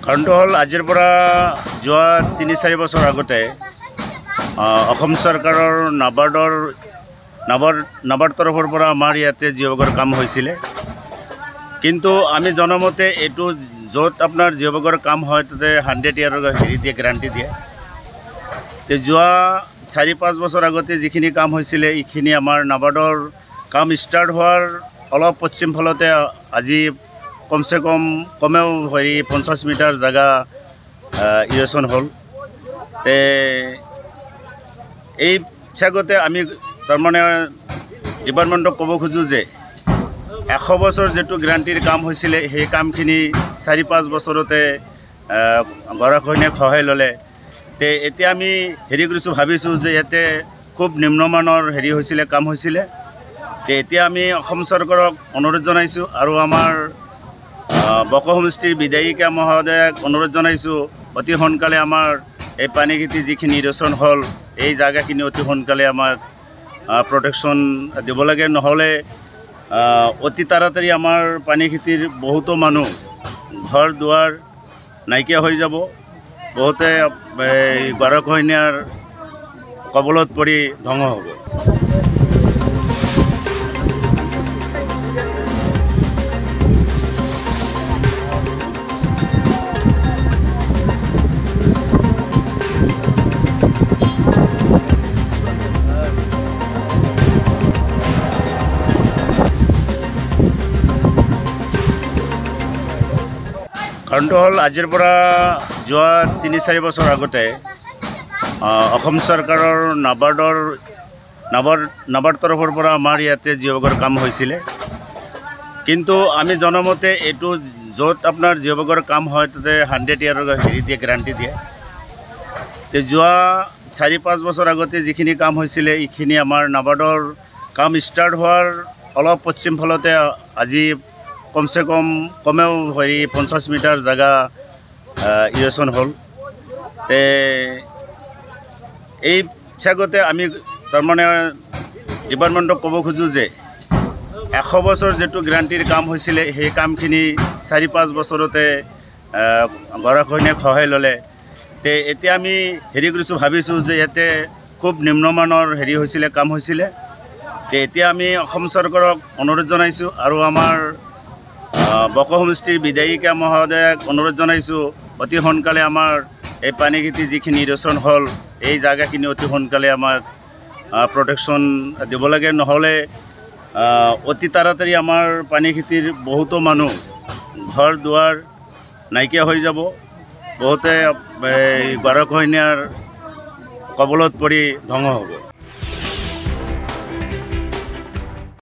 কাৰণটো হ'ল আজিৰ পৰা যোৱা ৩-৪ বছৰ আগতে অসম চৰকাৰৰ নাবাৰ্ড তৰফৰ পৰা আমাৰ ইয়াতে জিঅ'বেগৰ কাম হৈছিলে। কিন্তু আমি জনমতে এইটো য'ত আপোনাৰ জিঅ'বেগৰ কাম হয় তাতে 100 ইয়াৰৰ হেৰি দিয়ে, গ্যাৰাণ্টি দিয়ে। যোৱা ৪-৫ বছৰ আগতে যিখিনি কাম হৈছিলে এইখিনি আমাৰ নাবাৰ্ডৰ কাম ষ্টাৰ্ট হোৱাৰ অলপ পশ্চিম ফালতে আজি কমেও 50 মিটাৰ জাগা ইৰেশ্যন হ'ল। এই চাগতে আমি তাৰমানে ডিপাৰ্টমেণ্টক ক'ব খোজোঁ যে 100 বছৰ যিটো গ্যাৰাণ্টিৰ কাম হৈছিলে সেই কামখিনি 4-5 বছৰতে গৰাখহনীয়াই খহাই ল'লে। এতিয়া আমি ভাবিছোঁ যে ইয়াতে খুব নিম্নমানৰ হৈছিলে, কাম হৈছিলে। এতিয়া আমি অসম চৰকাৰক অনুৰোধ জনাইছোঁ আৰু আমাৰ বকো সমষ্টিৰ বিধায়িকা মহোদয়াক অনুৰোধ জনাইছোঁ অতি সোনকালে আমাৰ এই পানীখেতি যিখিনি ইৰেশ্যন হ'ল এই জাগাখিনি অতি সোনকালে আমাক প্ৰটেকশ্যন দিব লাগে। নহ'লে অতি তাড়াতাড়ি আমাৰ পানীখেতিৰ বহুতো মানুহ ঘৰ দুৱাৰ নাইকিয়া হৈ যাব, বহুতে গৰাখহনীয়াৰ কবলত পৰি ধ্বংস হ'ব। কাৰণটো হ'ল আজিৰ পৰা যোৱা ৩-৪ বছৰ আগতে অসম চৰকাৰৰ নাবাৰ্ড তৰফৰ পৰা আমাৰ ইয়াতে জিঅ'বেগৰ কাম হৈছিলে। কিন্তু আমি জনমতে এইটো য'ত আপোনাৰ জিঅ'বেগৰ কাম হয় তাতে 100 ইয়াৰৰ হেৰি দিয়ে, গ্যাৰাণ্টি দিয়ে। যোৱা ৪-৫ বছৰ আগতে যিখিনি কাম হৈছিলে এইখিনি আমাৰ নাবাৰ্ডৰ কাম ষ্টাৰ্ট হোৱাৰ অলপ পশ্চিম ফালতে আজি কমেও 50 মিটাৰ জাগা ইৰেশ্যন হ'ল। এই চাগতে আমি তাৰমানে ডিপাৰ্টমেণ্টক ক'ব খোজোঁ যে 100 বছৰ যিটো গ্যাৰাণ্টিৰ কাম হৈছিলে সেই কামখিনি 4-5 বছৰতে গৰাখহনীয়াই খহাই ল'লে। এতিয়া আমি ভাবিছোঁ যে ইয়াতে খুব নিম্নমানৰ হৈছিলে, কাম হৈছিলে। এতিয়া আমি অসম চৰকাৰক অনুৰোধ জনাইছোঁ আৰু আমাৰ বকো সমষ্টিৰ বিধায়িকা মহোদয়াক অনুৰোধ জনাইছোঁ অতি সোনকালে আমাৰ এই পানীখেতি যিখিনি ইৰেশ্যন হ'ল এই জাগাখিনি অতি সোনকালে আমাক প্ৰটেকশ্যন দিব লাগে। নহ'লে অতি তাড়াতাড়ি আমাৰ পানীখেতিৰ বহুতো মানুহ ঘৰ দুৱাৰ নাইকিয়া হৈ যাব, বহুতে গৰাখহনীয়াৰ কবলত পৰি ধ্বংস হ'ব।